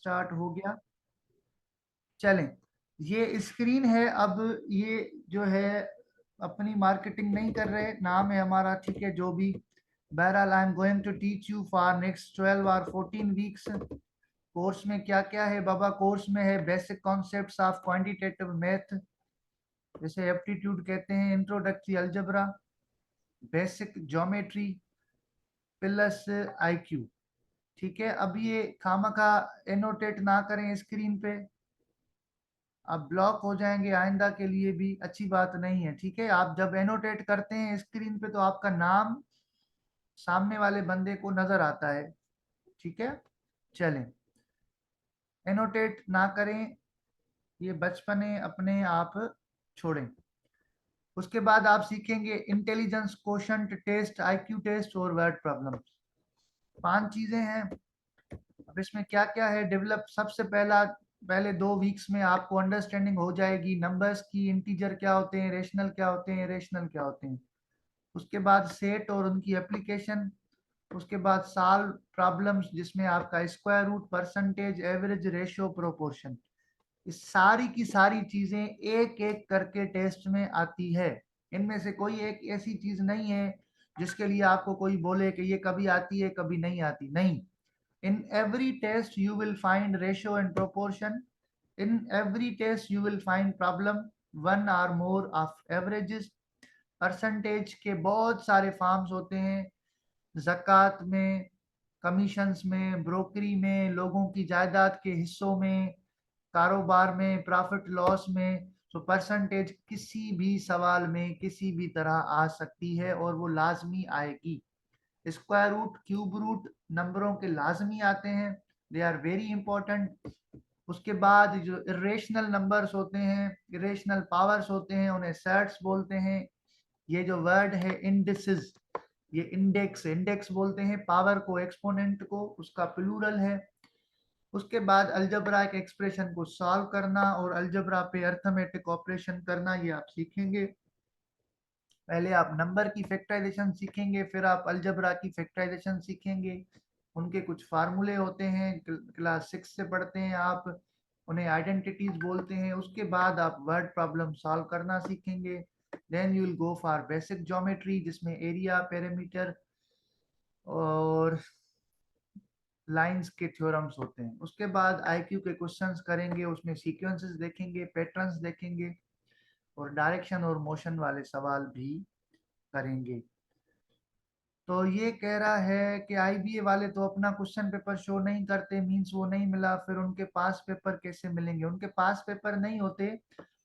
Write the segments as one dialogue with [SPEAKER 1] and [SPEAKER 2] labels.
[SPEAKER 1] Start हो गया। चलें, ये स्क्रीन है। अब ये जो है अपनी मार्केटिंग नहीं कर रहे, नाम है हमारा, ठीक है, जो भी। बहरहाल I am going to teach you for next 12 और 14 वीक्स। कोर्स में क्या क्या है बाबा? कोर्स में है basic concepts of quantitative math, जैसे एप्टीट्यूड कहते हैं, introductory algebra, basic geometry plus IQ. ठीक है, अब ये खामखा एनोटेट ना करें स्क्रीन पे, आप ब्लॉक हो जाएंगे, आइंदा के लिए भी अच्छी बात नहीं है। ठीक है, आप जब एनोटेट करते हैं स्क्रीन पे तो आपका नाम सामने वाले बंदे को नजर आता है। ठीक है, चलें, एनोटेट ना करें, ये बचपने अपने आप छोड़ें। उसके बाद आप सीखेंगे intelligence quotient test, IQ test और वर्ड प्रॉब्लम। 5 चीजें हैं। अब इसमें क्या क्या है डेवलप, सबसे पहले 2 वीक्स में आपको अंडरस्टैंडिंग हो जाएगी नंबर्स की, इंटीजर क्या होते हैं, रेशनल क्या होते हैं, इरेशनल क्या होते हैं। उसके बाद सेट और उनकी एप्लीकेशन। उसके बाद सॉल्व प्रॉब्लम्स जिसमें आपका square root, percentage, average, ratio, proportion, इस सारी की सारी चीजें एक एक करके टेस्ट में आती है। इनमें से कोई एक ऐसी चीज नहीं है जिसके लिए आपको कोई बोले कि ये कभी आती है कभी नहीं आती, नहीं। In every test you will find ratio and proportion. In every test you will find problem, one or more of averages. Percentage के बहुत सारे फॉर्म्स होते हैं, ज़कात में, कमीशंस में, ब्रोकरी में, लोगों की जायदाद के हिस्सों में, कारोबार में, प्रॉफिट लॉस में। तो परसेंटेज किसी भी सवाल में किसी भी तरह आ सकती है और वो लाजमी आएगी। स्क्वायर रूट, क्यूब रूट नंबरों के लाजमी आते हैं, दे आर वेरी इंपॉर्टेंट। उसके बाद जो इरेशनल नंबर्स होते हैं, इरेशनल पावर्स होते हैं, उन्हें सेट्स बोलते हैं। ये जो वर्ड है इंडिसेस, ये इंडेक्स, इंडेक्स बोलते हैं पावर को, एक्सपोनेंट को, उसका प्लूरल है। उसके बाद अलजबरा के एक्सप्रेशन को सॉल्व करना और अलजबरा पे अर्थमेटिक ऑपरेशन करना, ये आप सीखेंगे। पहले आप नंबर की फैक्टराइजेशन सीखेंगे, फिर आप अलजबरा की फैक्टराइजेशन सीखेंगे। उनके कुछ फार्मूले होते हैं, क्लास 6 से पढ़ते हैं आप, उन्हें आइडेंटिटीज बोलते हैं। उसके बाद आप वर्ड प्रॉब्लम सॉल्व करना सीखेंगे। Then you will go for basic geometry जिसमें एरिया, पेरीमीटर और लाइंस के थ्योरम्स होते हैं। उसके बाद आईक्यू के क्वेश्चंस करेंगे, उसमें सीक्वेंसेस देखेंगे, पैटर्न्स देखेंगे और डायरेक्शन और मोशन वाले सवाल भी करेंगे। तो ये कह रहा है कि आईबीए वाले तो अपना क्वेश्चन पेपर शो नहीं करते, मींस वो नहीं मिला, फिर उनके पास पेपर कैसे मिलेंगे? उनके पास पेपर नहीं होते,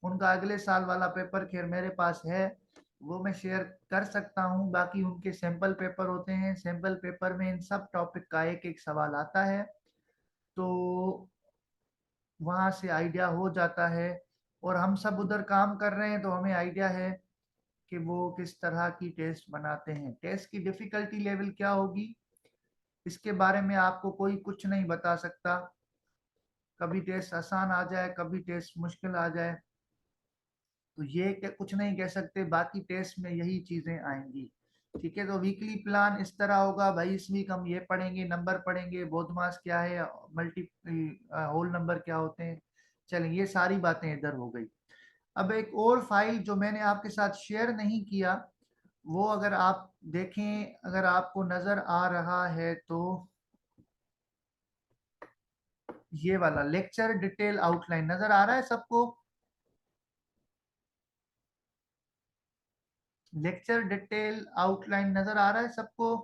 [SPEAKER 1] उनका अगले साल वाला पेपर खैर मेरे पास है, वो मैं शेयर कर सकता हूँ। बाकी उनके सैंपल पेपर होते हैं, सैंपल पेपर में इन सब टॉपिक का एक एक सवाल आता है, तो वहां से आइडिया हो जाता है। और हम सब उधर काम कर रहे हैं तो हमें आइडिया है कि वो किस तरह की टेस्ट बनाते हैं। टेस्ट की डिफिकल्टी लेवल क्या होगी इसके बारे में आपको कोई कुछ नहीं बता सकता, कभी टेस्ट आसान आ जाए, कभी टेस्ट मुश्किल आ जाए, तो ये कुछ नहीं कह सकते। बाकी टेस्ट में यही चीजें आएंगी। ठीक है, तो वीकली प्लान इस तरह होगा भाई, इस वीक हम ये पढ़ेंगे, नंबर पढ़ेंगे, बोधमास क्या है, मल्टी होल नंबर क्या होते हैं। चलें, ये सारी बातें इधर हो गई। अब एक और फाइल जो मैंने आपके साथ शेयर नहीं किया, वो अगर आप देखें, अगर आपको नजर आ रहा है तो ये वाला लेक्चर डिटेल आउटलाइन नजर आ रहा है सबको? लेक्चर डिटेल आउटलाइन नजर आ रहा है सबको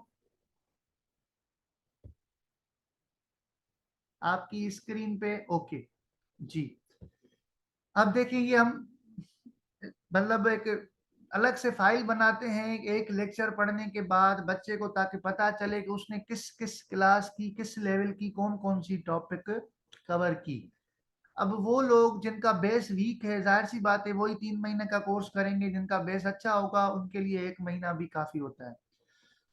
[SPEAKER 1] आपकी स्क्रीन पे? ओके जी। अब देखिए, ये हम मतलब एक अलग से फाइल बनाते हैं एक लेक्चर पढ़ने के बाद बच्चे को, ताकि पता चले कि उसने किस किस क्लास की, किस लेवल की, कौन कौन सी टॉपिक कवर की। अब वो लोग जिनका बेस वीक है, जाहिर सी बात है वही 3 महीने का कोर्स करेंगे, जिनका बेस अच्छा होगा उनके लिए 1 महीना भी काफी होता है।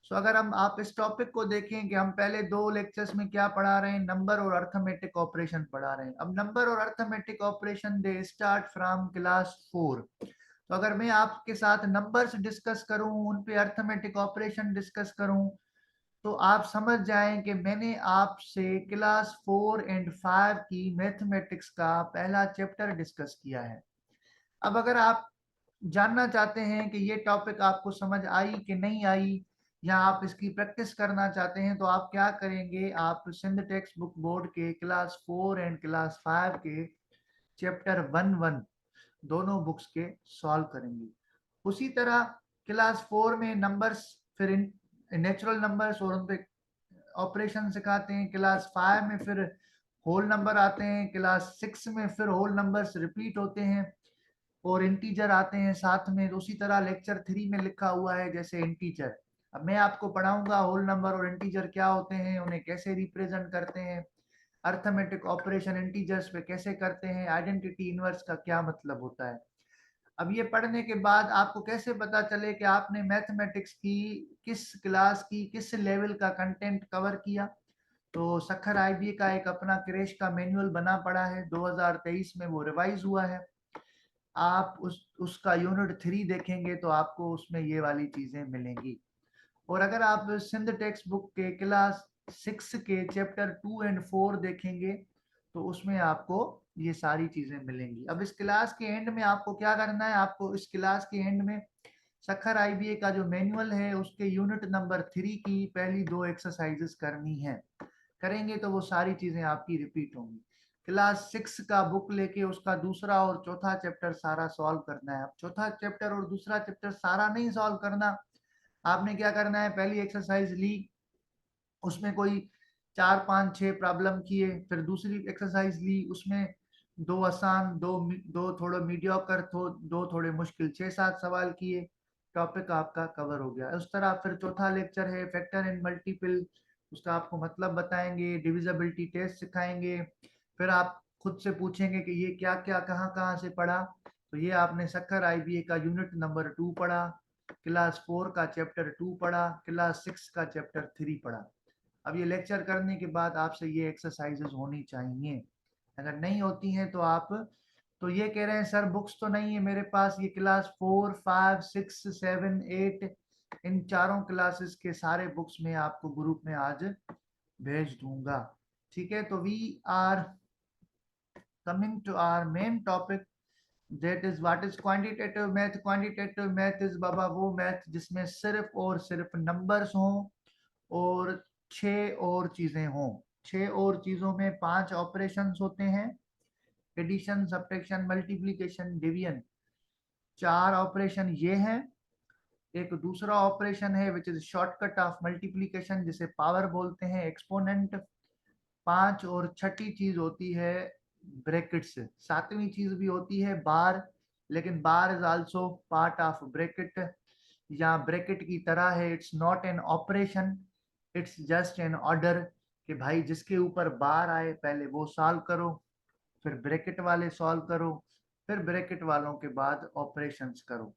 [SPEAKER 1] सो अगर हम आप इस टॉपिक को देखें कि हम पहले 2 लेक्चर्स में क्या पढ़ा रहे हैं, नंबर और अर्थमेटिक ऑपरेशन पढ़ा रहे हैं। अब नंबर और arithmetic operation they start from class 4। तो अगर मैं आपके साथ नंबर्स डिस्कस करूं, उन पे अर्थमेटिक ऑपरेशन डिस्कस करूं, तो आप समझ जाएं कि मैंने आपसे क्लास 4 एंड 5 की मैथमेटिक्स का पहला चैप्टर डिस्कस किया है। अब अगर आप जानना चाहते हैं कि ये टॉपिक आपको समझ आई कि नहीं आई, या आप इसकी प्रैक्टिस करना चाहते हैं, तो आप क्या करेंगे, आप सिंध टेक्स्ट बुक बोर्ड के क्लास 4 एंड क्लास 5 के चैप्टर 1 दोनों बुक्स के सॉल्व करेंगे। उसी तरह क्लास 4 में नंबर्स, फिर नेचुरल नंबर्स और उन पे ऑपरेशन सिखाते हैं। क्लास 5 में फिर होल नंबर आते हैं। क्लास 6 में फिर होल नंबर्स रिपीट होते हैं और इंटीजर आते हैं साथ में। तो उसी तरह लेक्चर 3 में लिखा हुआ है जैसे इंटीजर। अब मैं आपको पढ़ाऊंगा होल नंबर और इंटीजर क्या होते हैं, उन्हें कैसे रिप्रेजेंट करते हैं, अर्थमेटिक ऑपरेशन इंटीजर्स पे कैसे करते हैं, आइडेंटिटी इनवर्स का क्या मतलब होता है। अब ये पढ़ने के बाद आपको कैसे पता चले कि आपने मैथमेटिक्स की किस क्लास की किस लेवल का कंटेंट कवर किया। तो सखर आईबीए का एक अपना क्रेश का मैनुअल बना पड़ा है, 2023 में वो रिवाइज हुआ है। आप उसका यूनिट 3 देखेंगे तो आपको उसमें ये वाली चीजें मिलेंगी। और अगर आप सिंध टेक्स्ट बुक के क्लास 6 के चैप्टर 2 एंड 4 देखेंगे तो उसमें आपको ये सारी चीजें मिलेंगी। अब इस क्लास के एंड में आपको क्या करना है, आपको इस क्लास के एंड में सखर आईबीए का जो मैनुअल है उसके यूनिट नंबर 3 की पहली 2 एक्सरसाइजेस करनी है। करेंगे तो वो सारी चीजें आपकी रिपीट होंगी। क्लास 6 का बुक लेके उसका दूसरा और चौथा चैप्टर सारा सॉल्व करना है। अब चौथा चैप्टर और दूसरा चैप्टर सारा नहीं सॉल्व करना, आपने क्या करना है, पहली एक्सरसाइज ली, उसमें कोई 4 5 6 प्रॉब्लम किए, फिर दूसरी एक्सरसाइज ली, उसमें 2 आसान, दो थोड़े मीडियोकर, दो थोड़े मुश्किल, 6 7 सवाल किए, टॉपिक आपका कवर हो गया। उस तरह फिर चौथा लेक्चर है फैक्टर एंड मल्टीपल, उसका आपको मतलब बताएंगे, डिविजिबिलिटी टेस्ट सिखाएंगे। फिर आप खुद से पूछेंगे कि ये क्या क्या कहाँ कहाँ से पढ़ा। तो ये आपने सखर आईबीए का यूनिट नंबर 2 पढ़ा, क्लास 4 का चैप्टर 2 पढ़ा, क्लास 6 का चैप्टर 3 पढ़ा। अब ये लेक्चर करने के बाद आपसे ये एक्सरसाइजेस होनी चाहिए। अगर नहीं होती हैं तो आप तो ये कह रहे हैं सर बुक्स तो नहीं है मेरे पास, ये क्लास 4 5 6 7 8 इन चारों क्लासेस के सारे बुक्स में आपको ग्रुप में आज भेज दूंगा। ठीक है, तो we are coming to our main topic, that is what is quantitative math. Quantitative math is बाबा वो मैथ जिसमें सिर्फ और सिर्फ नंबर्स हों और 6 और चीजें हों। 6 और चीजों में 5 ऑपरेशंस होते हैं, addition subtraction multiplication division. 4 operation ये हैं। एक दूसरा ऑपरेशन है which is shortcut of multiplication जिसे पावर बोलते हैं, एक्सपोनेंट। 5 और छठी चीज होती है ब्रैकेट्स। सातवीं चीज भी होती है बार, लेकिन bar is also part of bracket, या ब्रैकेट की तरह है। It's not an operation, it's just an order, कि भाई जिसके ऊपर बार आए पहले वो सॉल्व करो, फिर ब्रैकेट वाले सॉल्व करो, फिर ब्रैकेट वालों के बाद ऑपरेशंस करो।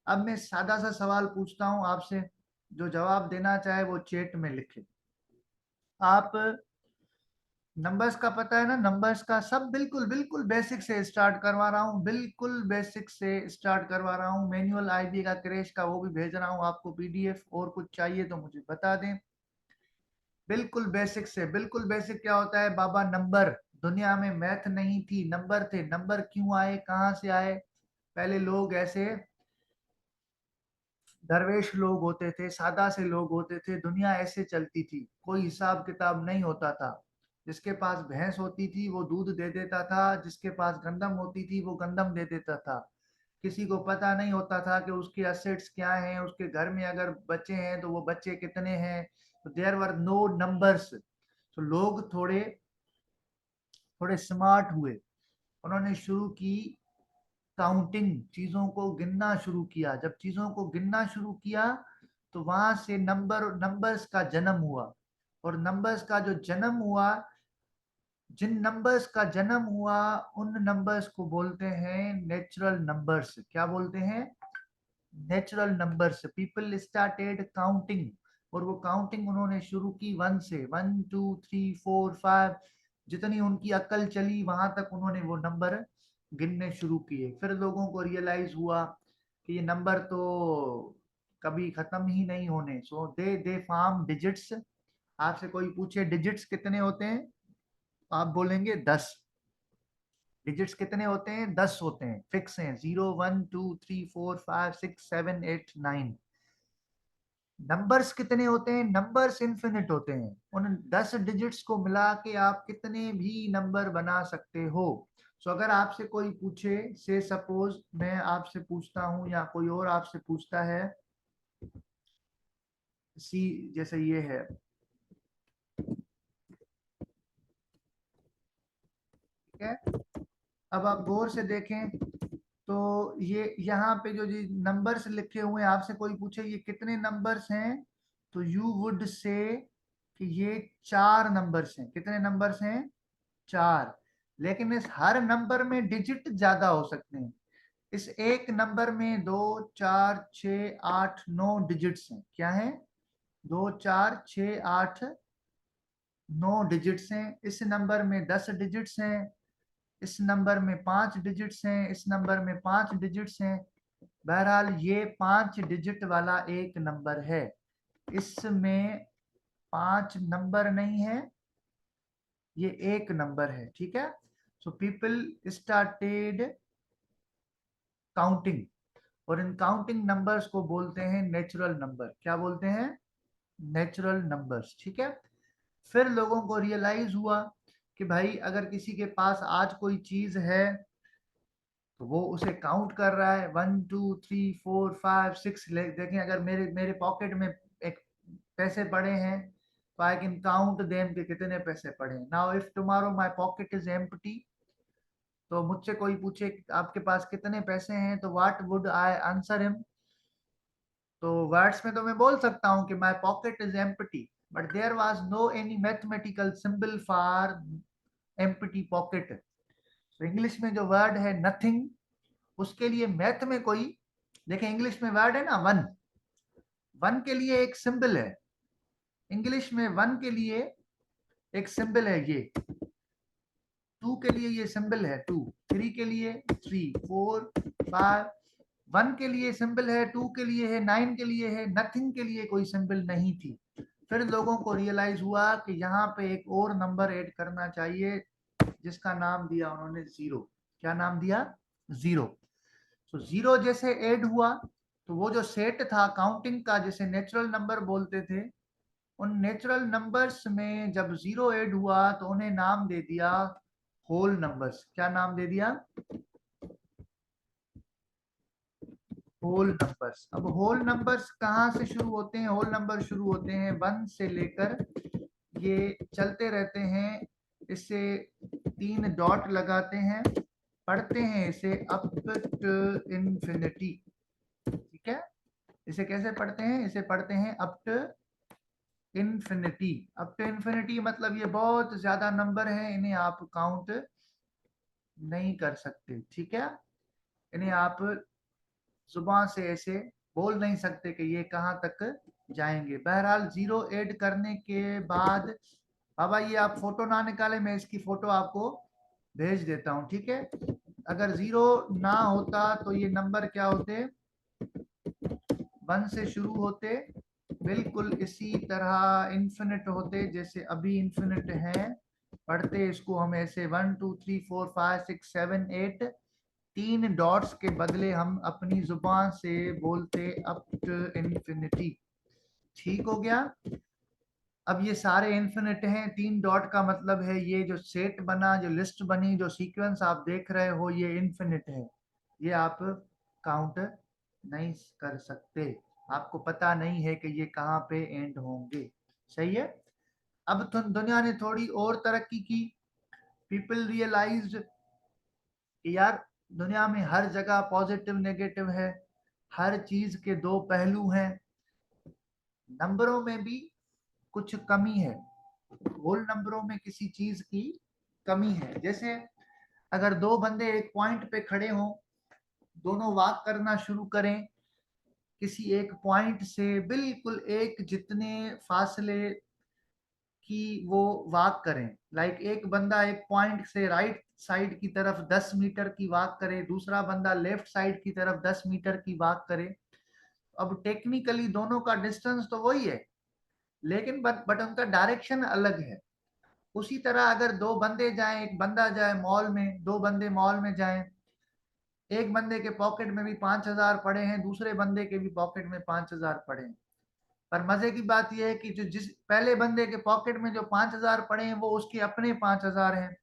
[SPEAKER 1] अब मैं सादा सा सवाल पूछता हूं आपसे, जो जवाब देना चाहे वो चैट में लिखे। आप नंबर्स का पता है ना, नंबर्स का सब बिल्कुल बिल्कुल बेसिक से स्टार्ट करवा रहा हूँ, बिल्कुल बेसिक से स्टार्ट करवा रहा हूँ। मैनुअल आईबी का क्रेश का वो भी भेज रहा हूँ आपको पीडीएफ, और कुछ चाहिए तो मुझे बता दें। बिल्कुल बेसिक से, बिल्कुल बेसिक क्या होता है बाबा, नंबर। दुनिया में मैथ नहीं थी, नंबर थे। नंबर क्यों आए, कहाँ से आए, पहले लोग ऐसे दरवेश लोग होते थे, सादा से लोग होते थे, दुनिया ऐसे चलती थी, कोई हिसाब किताब नहीं होता था। जिसके पास भैंस होती थी वो दूध दे देता था, जिसके पास गंदम होती थी वो गंदम दे देता था। किसी को पता नहीं होता था कि उसके असेट्स क्या हैं, उसके घर में अगर बच्चे हैं तो वो बच्चे कितने हैं। तो देयर वर नो नंबर्स। तो लोग थोड़े थोड़े स्मार्ट हुए, उन्होंने शुरू की काउंटिंग, चीजों को गिनना शुरू किया। जब चीजों को गिनना शुरू किया तो वहां से नंबर्स का जन्म हुआ। और नंबर्स का जो जन्म हुआ, जिन नंबर्स का जन्म हुआ उन नंबर्स को बोलते हैं नेचुरल नंबर्स। क्या बोलते हैं, natural numbers. People started counting, और वो काउंटिंग उन्होंने शुरू की 1 से, 1 2 3 4 5, जितनी उनकी अक्ल चली वहां तक उन्होंने वो नंबर गिनने शुरू किए। फिर लोगों को रियलाइज हुआ कि ये नंबर तो कभी खत्म ही नहीं होने। सो दे फार्म डिजिट्स। आपसे कोई पूछे डिजिट्स कितने होते हैं, आप बोलेंगे 10। डिजिट्स कितने होते हैं? 10 होते हैं, फिक्स हैं, 0 1 2 3 4 5 6 7 8 9। नंबर्स कितने होते हैं? नंबर्स इन्फिनिट होते हैं। उन 10 डिजिट्स को मिला के आप कितने भी नंबर बना सकते हो। सो अगर आपसे कोई पूछे, से सपोज मैं आपसे पूछता हूं या कोई और आपसे पूछता है, सी जैसे ये है, ठीक है। अब आप गौर से देखें तो ये यहाँ पे जो जी नंबर्स लिखे हुए हैं, आपसे कोई पूछे ये कितने नंबर्स हैं, तो यू वुड से कि ये 4 नंबर्स हैं। कितने नंबर्स हैं? 4। लेकिन इस हर नंबर में डिजिट ज्यादा हो सकते हैं। इस एक नंबर में 2 4 6 8 9 डिजिट्स हैं। क्या है? 2 4 6 8 9 डिजिट्स हैं। इस नंबर में 10 डिजिट्स हैं। इस नंबर में 5 डिजिट्स हैं। इस नंबर में 5 डिजिट्स हैं। बहरहाल ये 5 डिजिट वाला एक नंबर है। इसमें 5 नंबर नहीं है, ये एक नंबर है, ठीक है। सो पीपल स्टार्टेड काउंटिंग, और इन काउंटिंग नंबर्स को बोलते हैं नेचुरल नंबर। क्या बोलते हैं? नेचुरल नंबर्स, ठीक है। फिर लोगों को रियलाइज हुआ कि भाई अगर किसी के पास आज कोई चीज है तो वो उसे काउंट कर रहा है, 1 2 3 4 5 6। देखें अगर मेरे मेरे पॉकेट में एक पैसे पड़े हैं, तो आई कैन काउंट देम कि कितने पैसे पड़े हैं। Now if tomorrow my pocket is empty, तो मुझसे कोई पूछे आपके पास कितने पैसे हैं, तो what would I answer him? तो वर्ड्स में तो मैं बोल सकता हूँ कि my pocket is empty, but there was no any mathematical symbol for empty pocket. तो इंग्लिश में जो वर्ड है नथिंग, उसके लिए मैथ में कोई, देखें इंग्लिश में वर्ड है ना वन, वन के लिए एक सिंबल है। इंग्लिश में वन के लिए एक सिंबल है ये, टू के लिए ये सिंबल है टू, थ्री के लिए थ्री, फोर, फाइव। वन के लिए सिंबल है, टू के लिए है, नाइन के लिए है, नथिंग के लिए कोई सिंबल नहीं थी। फिर लोगों को रियलाइज हुआ कि यहाँ पे एक और नंबर ऐड करना चाहिए, जिसका नाम दिया उन्होंने जीरो। क्या नाम दिया? जीरो। तो जीरो जैसे ऐड हुआ, तो वो जो सेट था काउंटिंग का, जिसे नेचुरल नंबर बोलते थे, उन नेचुरल नंबर्स में जब जीरो ऐड हुआ तो उन्हें नाम दे दिया होल नंबर्स। क्या नाम दे दिया? Whole numbers. अब होल नंबर्स कहाँ से शुरू होते हैं? होल नंबर शुरू होते हैं वन से लेकर, ये चलते रहते हैं, इससे 3 डॉट लगाते हैं, पढ़ते हैं इसे अप टू इंफिनिटी, ठीक है। इसे कैसे पढ़ते हैं? इसे पढ़ते हैं up to infinity. Up to infinity मतलब ये बहुत ज्यादा नंबर है, इन्हें आप काउंट नहीं कर सकते, ठीक है। इन्हें आप जुबान से ऐसे बोल नहीं सकते कि ये कहाँ तक जाएंगे। बहरहाल जीरो ऐड करने के बाद, बाबा ये आप फोटो ना निकाले, मैं इसकी फोटो आपको भेज देता हूँ, ठीक है। अगर जीरो ना होता तो ये नंबर क्या होते? वन से शुरू होते, बिल्कुल इसी तरह इन्फिनिट होते जैसे अभी इन्फिनिट है। पढ़ते इसको हम ऐसे 1 2 3 4 5 6 7 8, 3 डॉट्स के बदले हम अपनी जुबान से बोलते अप टू इन्फिनिटी। ठीक हो गया। अब ये सारे इन्फिनिट हैं, 3 डॉट का मतलब है ये जो सेट बना, जो लिस्ट बनी, जो सीक्वेंस आप देख रहे हो, ये इन्फिनिट है। ये आप काउंट नहीं कर सकते, आपको पता नहीं है कि ये कहाँ पे एंड होंगे। सही है। अब तो दुनिया ने थोड़ी और तरक्की की। पीपल रियलाइज्ड कि यार दुनिया में हर जगह पॉजिटिव नेगेटिव है, हर चीज के दो पहलू हैं। नंबरों में भी कुछ कमी है, होल नंबरों में किसी चीज की कमी है। जैसे अगर दो बंदे एक पॉइंट पे खड़े हों, दोनों वॉक करना शुरू करें, किसी एक पॉइंट से बिल्कुल एक जितने फासले की वो वॉक करें, लाइक एक बंदा एक पॉइंट से राइट साइड की तरफ 10 मीटर की वॉक करे, दूसरा बंदा लेफ्ट साइड की तरफ 10 मीटर की वॉक करे, अब टेक्निकली दोनों का डिस्टेंस तो वही है, लेकिन बट उनका डायरेक्शन अलग है। उसी तरह अगर दो बंदे जाएं, एक बंदा जाए मॉल में, दो बंदे मॉल में जाएं, एक बंदे के पॉकेट में भी 5,000 पड़े हैं, दूसरे बंदे के भी पॉकेट में 5,000 पड़े हैं, पर मजे की बात यह है कि जो जिस पहले बंदे के पॉकेट में जो 5,000 पड़े हैं वो उसके अपने 5,000 हैं,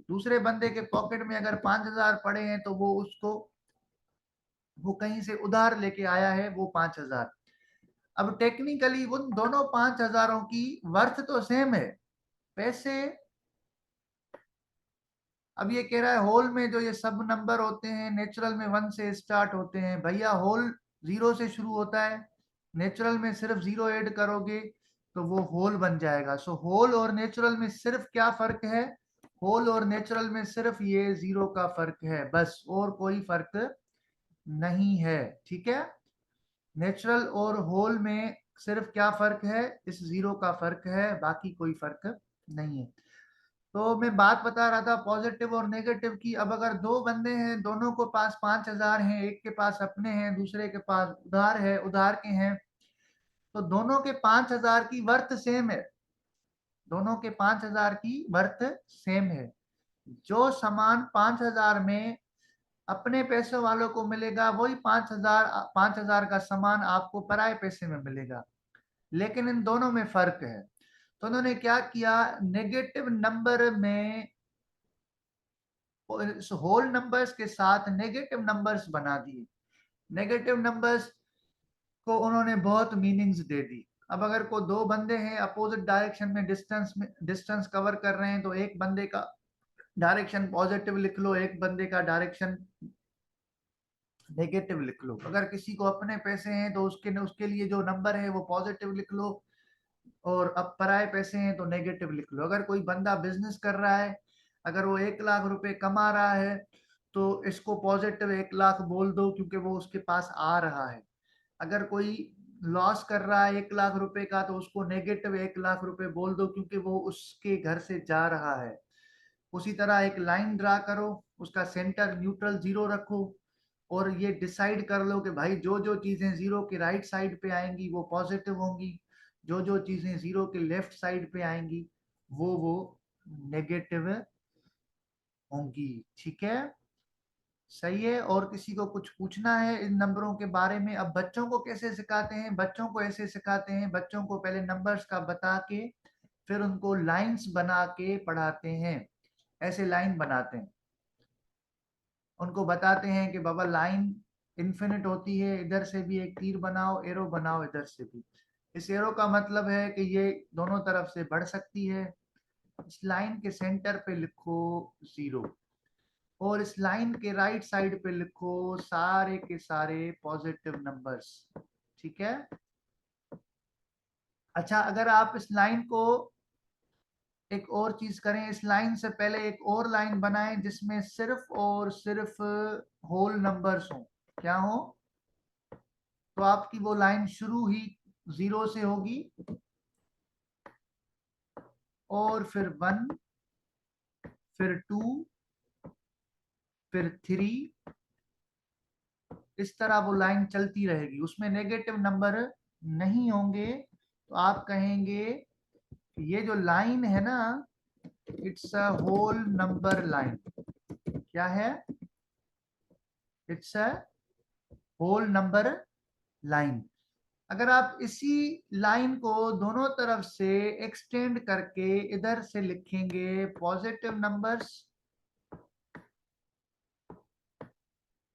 [SPEAKER 1] दूसरे बंदे के पॉकेट में अगर 5,000 पड़े हैं तो वो कहीं से उधार लेके आया है वो 5,000। अब टेक्निकली उन दोनों 5,000 की वर्थ तो सेम है, पैसे। अब ये कह रहा है होल में जो ये सब नंबर होते हैं नेचुरल में 1 से स्टार्ट होते हैं, भैया होल 0 से शुरू होता है, नेचुरल में सिर्फ 0 ऐड करोगे तो वो होल बन जाएगा। सो होल और नेचुरल में सिर्फ क्या फर्क है, होल और नेचुरल में सिर्फ ये 0 का फर्क है बस, और कोई फर्क नहीं है। ठीक है, नेचुरल और होल में सिर्फ क्या फर्क है, इस 0 का फर्क है, बाकी कोई फर्क नहीं है। तो मैं बात बता रहा था पॉजिटिव और नेगेटिव की। अब अगर दो बंदे हैं, दोनों को पास 5,000 हैं, एक के पास अपने हैं, दूसरे के पास उधार है, उधार के हैं, तो दोनों के 5,000 की वर्थ सेम है, दोनों के 5,000 की वर्थ सेम है। जो सामान 5,000 में अपने पैसे वालों को मिलेगा वही 5,000 का सामान आपको पराए पैसे में मिलेगा, लेकिन इन दोनों में फर्क है। तो उन्होंने क्या किया, नेगेटिव नंबर में होल नंबर्स के साथ नेगेटिव नंबर्स बना दिए, नेगेटिव नंबर्स को उन्होंने बहुत मीनिंग्स दे दी। अब अगर को दो बंदे हैं अपोजिट डायरेक्शन में डिस्टेंस कवर कर रहे हैं, तो एक बंदे का डायरेक्शन पॉजिटिव लिख लो, एक बंदे का डायरेक्शन नेगेटिव लिख लो। अगर किसी को अपने पैसे हैं तो उसके लिए जो नंबर है वो पॉजिटिव लिख लो, और अब पराए पैसे हैं तो नेगेटिव लिख लो। अगर कोई बंदा बिजनेस कर रहा है, अगर वो 1,00,000 रुपए कमा रहा है तो इसको पॉजिटिव 1,00,000 बोल दो क्योंकि वो उसके पास आ रहा है। अगर कोई लॉस कर रहा है 1,00,000 रुपए का तो उसको नेगेटिव 1,00,000 रुपए बोल दो क्योंकि वो उसके घर से जा रहा है। उसी तरह एक लाइन ड्रा करो, उसका सेंटर न्यूट्रल 0 रखो, और ये डिसाइड कर लो कि भाई जो जो चीजें 0 के राइट साइड पे आएंगी वो पॉजिटिव होंगी, जो जो चीजें 0 के लेफ्ट साइड पे आएंगी वो नेगेटिव होंगी। ठीक है, सही है। और किसी को कुछ पूछना है इन नंबरों के बारे में? अब बच्चों को कैसे सिखाते हैं, बच्चों को ऐसे सिखाते हैं, बच्चों को पहले नंबर्स का बता के फिर उनको लाइंस बना के पढ़ाते हैं। ऐसे लाइन बनाते हैं, उनको बताते हैं कि बाबा लाइन इन्फिनिट होती है, इधर से भी एक तीर बनाओ, एरो बनाओ इधर से भी। इस एरो का मतलब है कि ये दोनों तरफ से बढ़ सकती है। इस लाइन के सेंटर पे लिखो 0, और इस लाइन के राइट साइड पे लिखो सारे के सारे पॉजिटिव नंबर्स। ठीक है, अच्छा अगर आप इस लाइन को एक और चीज करें, इस लाइन से पहले एक और लाइन बनाएं जिसमें सिर्फ और सिर्फ होल नंबर्स हो। क्या हो? तो आपकी वो लाइन शुरू ही 0 से होगी, और फिर 1, फिर 2, फिर 3, इस तरह वो लाइन चलती रहेगी, उसमें नेगेटिव नंबर नहीं होंगे। तो आप कहेंगे ये जो लाइन है ना, it's a whole number line. क्या है? It's a whole number line. अगर आप इसी लाइन को दोनों तरफ से एक्सटेंड करके इधर से लिखेंगे पॉजिटिव नंबर्स,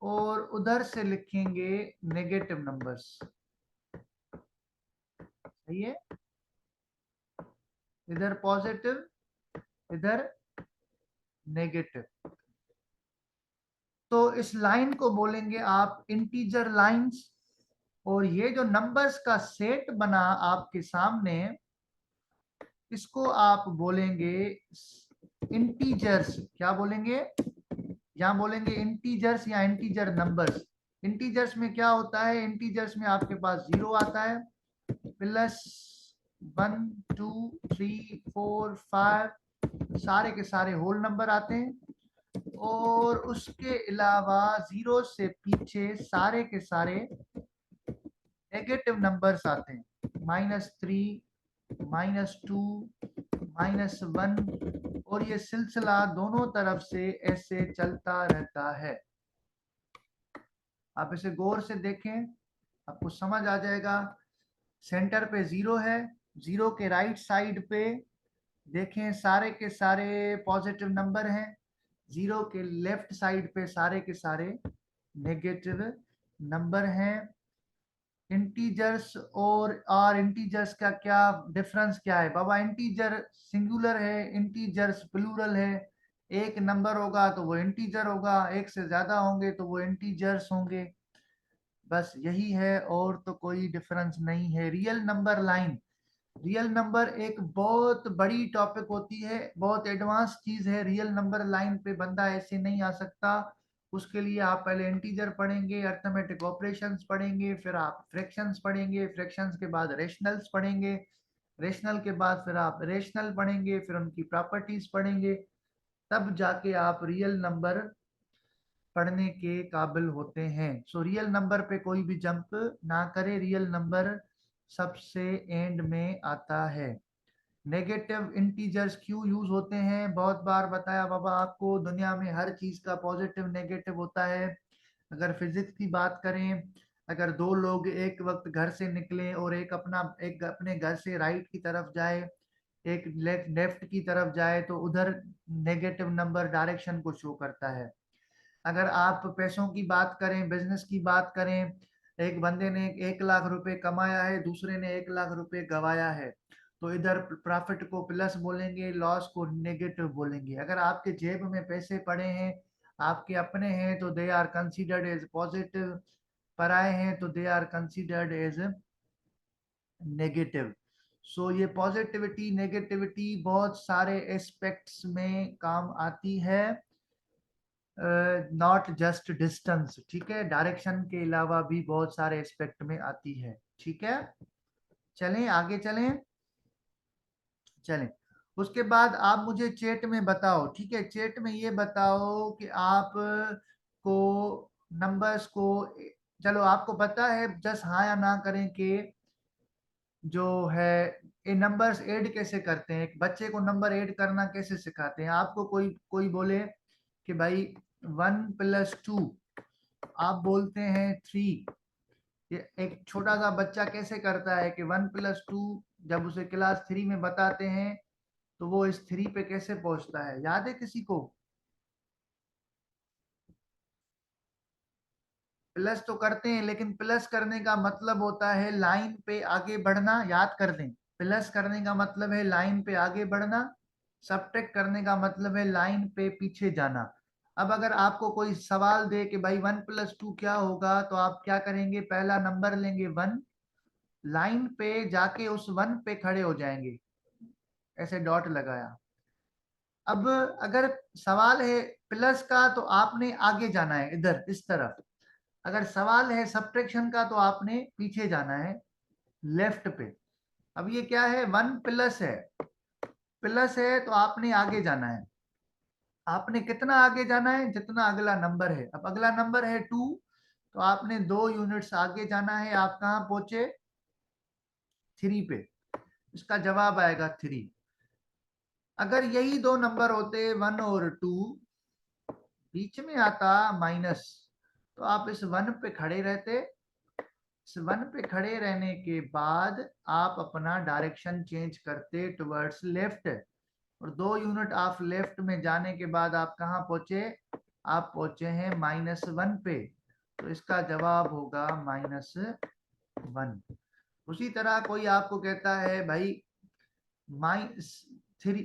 [SPEAKER 1] और उधर से लिखेंगे नेगेटिव नंबर्स, सही है, इधर पॉजिटिव इधर नेगेटिव, तो इस लाइन को बोलेंगे आप इंटीजर लाइंस। और ये जो नंबर्स का सेट बना आपके सामने, इसको आप बोलेंगे इंटीजर्स। क्या बोलेंगे? यहाँ बोलेंगे इंटीजर्स या इंटीजर नंबर्स। इंटीजर्स में क्या होता है, इंटीजर्स में आपके पास 0 आता है, प्लस 1 2 3 4 5 सारे के सारे होल नंबर आते हैं, और उसके अलावा 0 से पीछे सारे के सारे नेगेटिव नंबर्स आते हैं, -3, -2, -1, और ये सिलसिला दोनों तरफ से ऐसे चलता रहता है। आप इसे गौर से देखें, आपको समझ आ जाएगा। सेंटर पे 0 है, 0 के राइट साइड पे देखें सारे के सारे पॉजिटिव नंबर हैं, 0 के लेफ्ट साइड पे सारे के सारे नेगेटिव नंबर हैं। इंटीजर्स और इंटीजर्स का क्या डिफरेंस क्या है बाबा? इंटीजर सिंगुलर है, इंटीजर्स प्लूरल है। एक नंबर होगा तो वो इंटीजर होगा, एक से ज्यादा होंगे तो वो इंटीजर्स होंगे, बस यही है, और तो कोई डिफरेंस नहीं है। Real number line, real number एक बहुत बड़ी टॉपिक होती है, बहुत एडवांस चीज है। रियल नंबर लाइन पे बंदा ऐसे नहीं आ सकता। उसके लिए आप पहले इंटीजर पढ़ेंगे, अर्थमेटिक ऑपरेशंस पढ़ेंगे, फिर आप फ्रैक्शंस पढ़ेंगे, फ्रैक्शंस के बाद रेशनल्स पढ़ेंगे, रेशनल के बाद फिर आप रेशनल पढ़ेंगे, फिर उनकी प्रॉपर्टीज पढ़ेंगे, तब जाके आप रियल नंबर पढ़ने के काबिल होते हैं। सो रियल नंबर पे कोई भी जंप ना करे, रियल नंबर सबसे एंड में आता है। नेगेटिव इंटीजर्स क्यों यूज होते हैं? बहुत बार बताया बाबा आपको, दुनिया में हर चीज का पॉजिटिव नेगेटिव होता है। अगर फिजिक्स की बात करें, अगर दो लोग एक वक्त घर से निकले और एक अपने घर से राइट की तरफ जाए, एक लेफ्ट की तरफ जाए, तो उधर नेगेटिव नंबर डायरेक्शन को शो करता है। अगर आप पैसों की बात करें, बिजनेस की बात करें, एक बंदे ने 1 लाख रुपए कमाया है, दूसरे ने 1 लाख रुपए गवाया है, तो इधर प्रॉफिट को प्लस बोलेंगे, लॉस को नेगेटिव बोलेंगे। अगर आपके जेब में पैसे पड़े हैं, आपके अपने हैं, तो they are considered as positive, पराए हैं तो they are considered as negative. So ये पॉजिटिविटी नेगेटिविटी बहुत सारे एस्पेक्ट्स में काम आती है, नॉट जस्ट डिस्टेंस, ठीक है, डायरेक्शन के अलावा भी बहुत सारे एस्पेक्ट में आती है, ठीक है। चलें आगे चलें, चलें। उसके बाद आप मुझे चैट में बताओ, ठीक है, चैट में ये बताओ कि आप को नंबर्स को, चलो आपको पता है, जस्ट हाँ या ना करें कि जो है ये नंबर्स ऐड कैसे करते हैं, एक बच्चे को नंबर ऐड करना कैसे सिखाते हैं। आपको कोई कोई बोले कि भाई 1 + 2, आप बोलते हैं 3, ये एक छोटा सा बच्चा कैसे करता है कि 1 + 2, जब उसे क्लास 3 में बताते हैं तो वो इस 3 पे कैसे पहुंचता है, याद है किसी को? प्लस तो करते हैं, लेकिन प्लस करने का मतलब होता है लाइन पे आगे बढ़ना, याद कर दें। प्लस करने का मतलब है लाइन पे आगे बढ़ना, सब्ट्रैक्ट करने का मतलब है लाइन पे पीछे जाना। अब अगर आपको कोई सवाल दे कि भाई 1 + 2 क्या होगा, तो आप क्या करेंगे? पहला नंबर लेंगे 1, लाइन पे जाके उस 1 पे खड़े हो जाएंगे, ऐसे डॉट लगाया। अब अगर सवाल है प्लस का, तो आपने आगे जाना है इधर इस तरफ। अगर सवाल है सब्ट्रैक्शन का, तो आपने पीछे जाना है लेफ्ट पे। अब ये क्या है? 1 प्लस है, प्लस है तो आपने आगे जाना है। आपने कितना आगे जाना है? जितना अगला नंबर है। अब अगला नंबर है 2, तो आपने 2 यूनिट्स आगे जाना है। आप कहाँ पहुंचे? 3 पे। इसका जवाब आएगा 3। अगर यही दो नंबर होते 1 और 2, बीच में आता माइनस, तो आप इस 1 पे खड़े रहते। इस 1 पे खड़े रहने के बाद आप अपना डायरेक्शन चेंज करते टुवर्ड्स लेफ्ट, और 2 यूनिट आप लेफ्ट में जाने के बाद आप कहाँ पहुंचे? आप पहुंचे हैं -1 पे, तो इसका जवाब होगा -1। उसी तरह कोई आपको कहता है भाई -3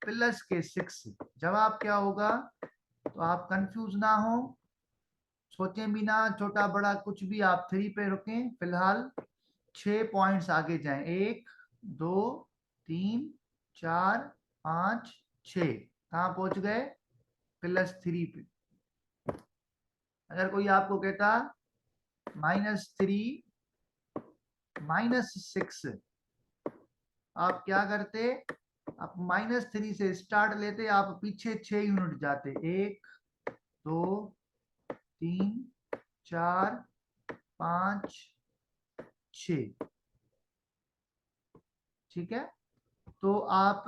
[SPEAKER 1] +6, जवाब क्या होगा? तो आप कंफ्यूज ना हो, सोचें भी ना, छोटा बड़ा कुछ भी, आप 3 पे रुकें फिलहाल। 6 पॉइंट्स आगे जाएं, 1, 2, 3, 4, 5, 6, कहाँ पहुंच गए? +3 पे। अगर कोई आपको कहता -3 -6, आप क्या करते? आप -3 से स्टार्ट लेते, आप पीछे 6 यूनिट जाते, 1, 2, 3, 4 5 6, ठीक है। तो आप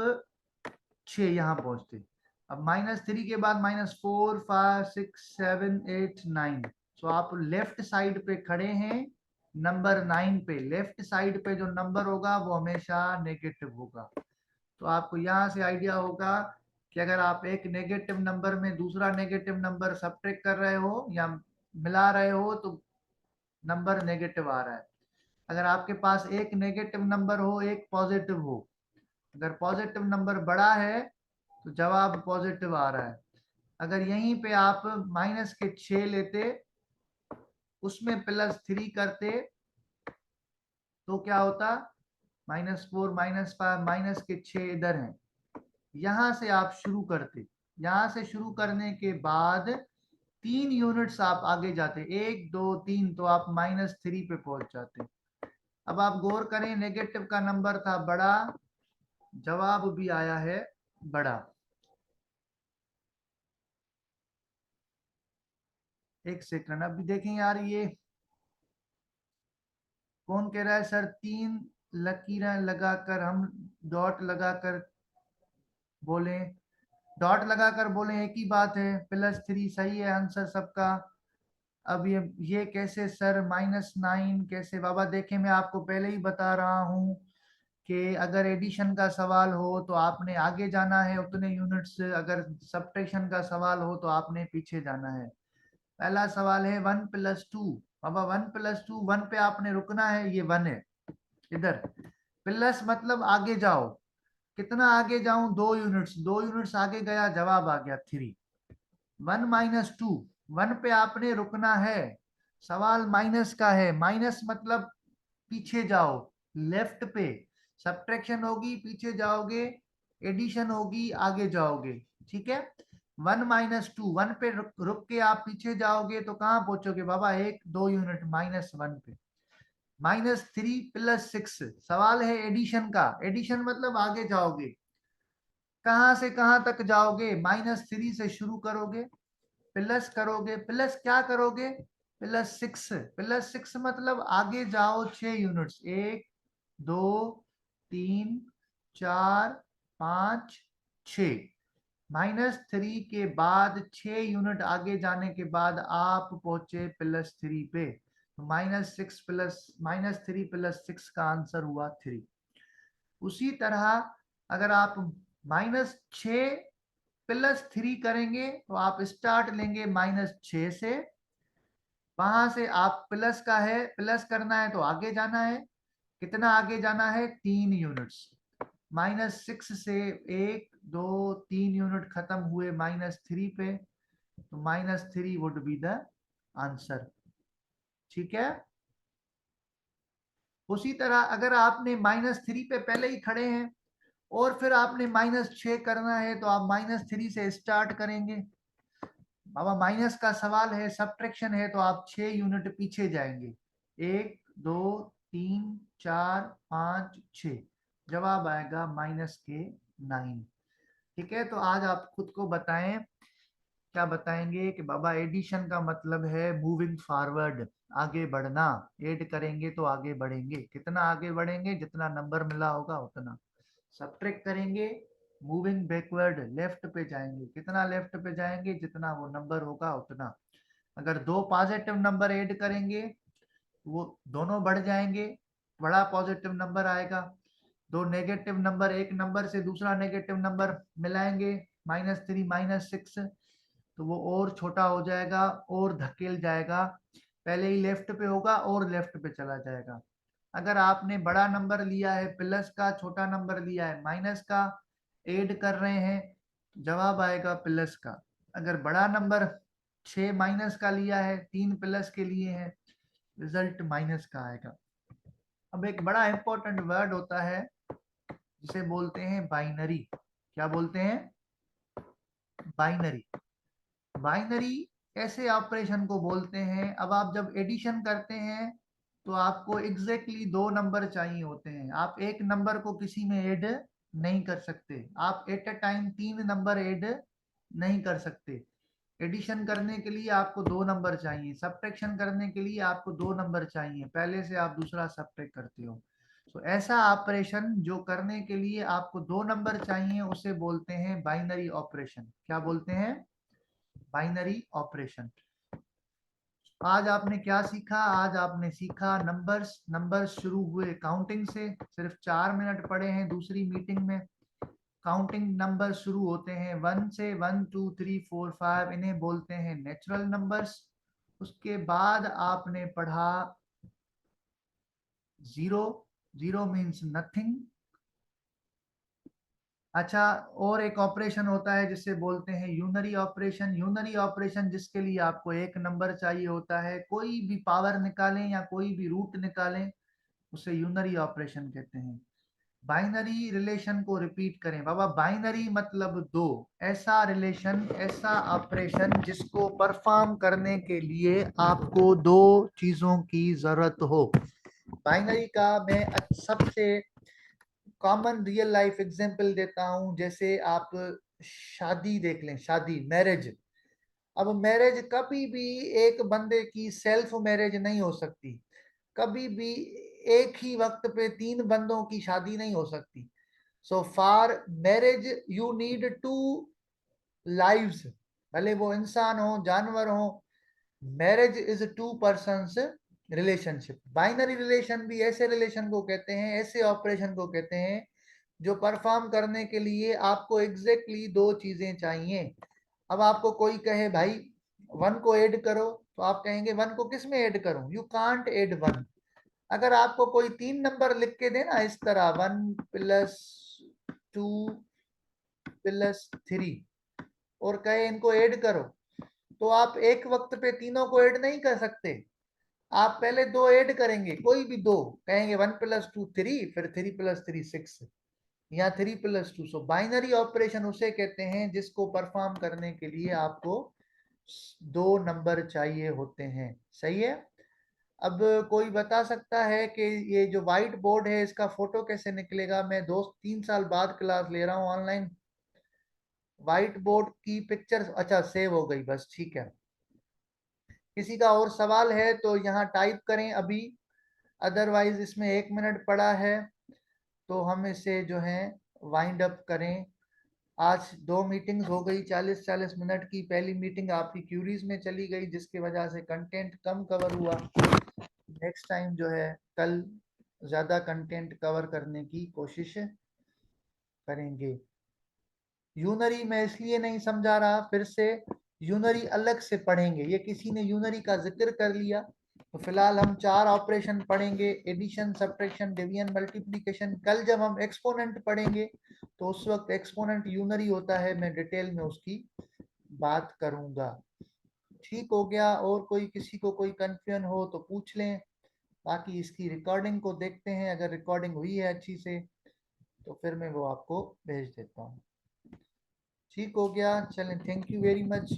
[SPEAKER 1] 6 यहां पहुंचते। अब -3 के बाद -4 5 6 7 8 9, तो आप लेफ्ट साइड पे खड़े हैं, नंबर 9 पे। लेफ्ट साइड पे जो नंबर होगा वो हमेशा नेगेटिव होगा। तो आपको यहाँ से आइडिया होगा कि अगर आप एक नेगेटिव नंबर में दूसरा नेगेटिव नंबर सब्ट्रैक्ट कर रहे हो या मिला रहे हो तो नंबर नेगेटिव आ रहा है। अगर आपके पास एक नेगेटिव नंबर हो एक पॉजिटिव हो, अगर पॉजिटिव नंबर बड़ा है तो जवाब पॉजिटिव आ रहा है। अगर यहीं पे आप -6 लेते, उसमें +3 करते तो क्या होता? -4 -5 -6 इधर है। यहां से आप शुरू करते, यहां से शुरू करने के बाद 3 यूनिट्स आप आगे जाते, 1 2 3, तो आप -3 पे पहुंच जाते। अब आप गौर करें, नेगेटिव का नंबर था बड़ा, जवाब भी आया है बड़ा। एक सेकंड, अभी देखें यार, ये कौन कह रहा है सर 3 लकीरें लगाकर हम डॉट लगाकर बोले? डॉट लगाकर बोले एक ही बात है, +3 सही है आंसर सबका। अब ये कैसे सर -9 कैसे? बाबा देखें, मैं आपको पहले ही बता रहा हूँ कि अगर एडिशन का सवाल हो तो आपने आगे जाना है उतने यूनिट्स, अगर सब्ट्रैक्शन का सवाल हो तो आपने पीछे जाना है। पहला सवाल है 1 + 2। बाबा 1 + 2, 1 पे आपने रुकना है, ये 1 है इधर। प्लस मतलब आगे जाओ, कितना आगे जाऊं? 2 यूनिट्स, 2 यूनिट्स आगे गया, जवाब आ गया 3। 1 - 2, 1 पे आपने रुकना है, सवाल माइनस का है। माइनस मतलब पीछे जाओ, लेफ्ट पे सब्ट्रैक्शन होगी पीछे जाओगे, एडिशन होगी आगे जाओगे, ठीक है। 1 - 2, 1 पे रुक के आप पीछे जाओगे तो कहां पहुंचोगे बाबा? 1 2 यूनिट -1 पे। -3 + 6, सवाल है एडिशन का। एडिशन मतलब आगे जाओगे, कहां से कहां तक जाओगे? -3 से शुरू करोगे, प्लस करोगे, प्लस क्या करोगे? +6, +6 मतलब आगे जाओ 6 यूनिट्स, 1 2 3 4 5 6। -3 के बाद 6 यूनिट आगे जाने के बाद आप पहुंचे +3 पे, तो -3 + 6 का आंसर हुआ 3। उसी तरह अगर आप -6 +3 करेंगे तो आप स्टार्ट लेंगे -6 से, वहां से आप प्लस का है, प्लस करना है तो आगे जाना है। कितना आगे जाना है? 3 यूनिट्स। -6 से 1 2 3 यूनिट खत्म हुए -3 पे, तो -3 वुड बी द आंसर, ठीक है। उसी तरह अगर आपने -3 पे पहले ही खड़े हैं और फिर आपने -6 करना है तो आप -3 से स्टार्ट करेंगे। बाबा माइनस का सवाल है, सब्ट्रैक्शन है, तो आप 6 यूनिट पीछे जाएंगे, 1 2 3 4 5 6, जवाब आएगा -9, ठीक है। तो आज आप खुद को बताएं, क्या बताएंगे कि बाबा एडिशन का मतलब है मूविंग फॉरवर्ड, आगे बढ़ना। ऐड करेंगे तो आगे बढ़ेंगे, कितना आगे बढ़ेंगे? जितना नंबर मिला होगा उतना। सब्ट्रैक्ट करेंगे, मूविंग बैकवर्ड, लेफ्ट पे जाएंगे, कितना लेफ्ट पे जाएंगे? जितना वो नंबर होगा उतना। अगर 2 पॉजिटिव नंबर ऐड करेंगे वो दोनों बढ़ जाएंगे, बड़ा पॉजिटिव नंबर आएगा। 2 नेगेटिव नंबर एक नंबर से दूसरा नेगेटिव नंबर मिलाएंगे, -3 -6, तो वो और छोटा हो जाएगा और धकेल जाएगा, पहले ही लेफ्ट पे होगा और लेफ्ट पे चला जाएगा। अगर आपने बड़ा नंबर लिया है प्लस का, छोटा नंबर लिया है माइनस का, ऐड कर रहे हैं, जवाब आएगा प्लस का। अगर बड़ा नंबर 6 माइनस का लिया है, 3 प्लस के लिए है, रिजल्ट माइनस का आएगा। अब एक बड़ा इंपॉर्टेंट वर्ड होता है जिसे बोलते हैं बाइनरी। क्या बोलते हैं? बाइनरी। बाइनरी ऐसे ऑपरेशन को बोलते हैं, अब आप जब एडिशन करते हैं तो आपको एग्जैक्टली 2 नंबर चाहिए होते हैं। आप एक नंबर को किसी में ऐड नहीं कर सकते, आप at a time 3 number add नहीं कर सकते। एडिशन करने के लिए आपको 2 नंबर चाहिए, सब्ट्रैक्शन करने के लिए आपको 2 नंबर चाहिए, पहले से आप दूसरा सब्ट्रैक्ट करते हो। तो ऐसा ऑपरेशन जो करने के लिए आपको 2 नंबर चाहिए उसे बोलते हैं बाइनरी ऑपरेशन। क्या बोलते हैं? Binary operation. आज आपने क्या सीखा? आज आपने सीखा नंबर्स। नंबर्स शुरू हुए काउंटिंग से, सिर्फ 4 मिनट पड़े हैं दूसरी मीटिंग में। काउंटिंग नंबर शुरू होते हैं 1 से, 1 2 3 4 5, इन्हें बोलते हैं नेचुरल नंबर्स। उसके बाद आपने पढ़ा जीरो। Zero means nothing. अच्छा, और एक ऑपरेशन होता है जिसे बोलते हैं यूनरी ऑपरेशन। यूनरी ऑपरेशन जिसके लिए आपको एक नंबर चाहिए होता है। कोई भी पावर निकालें या कोई भी रूट निकालें, उसे यूनरी ऑपरेशन कहते हैं। बाइनरी रिलेशन को रिपीट करें बाबा। बाइनरी मतलब दो। ऐसा रिलेशन, ऐसा ऑपरेशन जिसको परफॉर्म करने के लिए आपको दो चीजों की जरूरत हो। बाइनरी का मैं सबसे कॉमन रियल लाइफ एग्जांपल देता हूं। जैसे आप शादी देख लें, शादी, मैरिज। अब मैरिज कभी भी एक बंदे की सेल्फ मैरिज नहीं हो सकती। कभी भी एक ही वक्त पे 3 बंदों की शादी नहीं हो सकती। So for marriage you need 2 lives, भले वो इंसान हो जानवर हो। Marriage is 2 persons relationship. Binary relation भी ऐसे रिलेशन को कहते हैं, ऐसे ऑपरेशन को कहते हैं जो परफॉर्म करने के लिए आपको एग्जैक्टली दो चीजें चाहिए। अब आपको कोई कहे भाई 1 को ऐड करो, तो आप कहेंगे 1 को किस में ऐड करूं? You can't add 1। अगर आपको कोई 3 नंबर लिख के देना इस तरह 1 + 2 + 3 और कहे इनको ऐड करो, तो आप एक वक्त पे तीनों को ऐड नहीं कर सकते। आप पहले दो ऐड करेंगे, कोई भी दो, कहेंगे 1 + 2 3, फिर 3 + 3 6, या 3 + 2। सो बाइनरी ऑपरेशन उसे कहते हैं जिसको परफॉर्म करने के लिए आपको दो नंबर चाहिए होते हैं। सही है। अब कोई बता सकता है कि ये जो व्हाइट बोर्ड है इसका फोटो कैसे निकलेगा? मैं 2-3 साल बाद क्लास ले रहा हूँ ऑनलाइन। व्हाइट बोर्ड की पिक्चर, अच्छा सेव हो गई, बस ठीक है। किसी का और सवाल है तो यहाँ टाइप करें अभी, अदरवाइज इसमें 1 मिनट पड़ा है तो हम इसे जो है वाइंड अप करें। आज 2 मीटिंग्स हो गई 40-40 मिनट की। पहली मीटिंग आपकी क्यूरीज में चली गई जिसकी वजह से कंटेंट कम कवर हुआ। नेक्स्ट टाइम जो है कल ज्यादा कंटेंट कवर करने की कोशिश करेंगे। यूनरी मैं इसलिए नहीं समझा रहा, फिर से यूनरी अलग से पढ़ेंगे। ये किसी ने यूनरी का जिक्र कर लिया तो फिलहाल हम 4 ऑपरेशन पढ़ेंगे, एडिशन, सब्ट्रैक्शन, डिवीजन, मल्टीप्लिकेशन। कल जब हम एक्सपोनेंट पढ़ेंगे तो उस वक्त एक्सपोनेंट यूनरी होता है, मैं डिटेल में उसकी बात करूंगा। ठीक हो गया? और कोई, किसी को कोई कंफ्यूजन हो तो पूछ लें। बाकी इसकी रिकॉर्डिंग को देखते हैं, अगर रिकॉर्डिंग हुई है अच्छी से तो फिर मैं वो आपको भेज देता हूँ। ठीक हो गया? चलें, thank you very much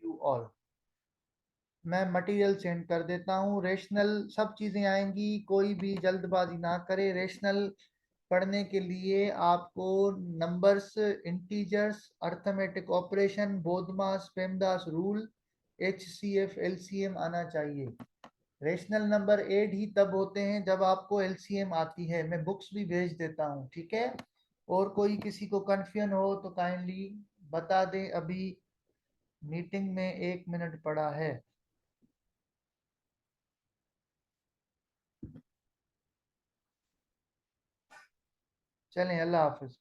[SPEAKER 1] you all. मैं मटेरियल सेंड कर देता हूँ। रेशनल सब चीज़ें आएंगी, कोई भी जल्दबाजी ना करे। रेशनल पढ़ने के लिए आपको numbers, integers, arithmetic operation, BODMAS PEMDAS rule, HCF LCM आना चाहिए। रेशनल नंबर ऐड ही तब होते हैं जब आपको LCM आती है। मैं बुक्स भी भेज देता हूँ, ठीक है। और कोई किसी को कन्फ्यूजन हो तो काइंडली बता दें। अभी मीटिंग में 1 मिनट पड़ा है। चलें, अल्लाह हाफिज।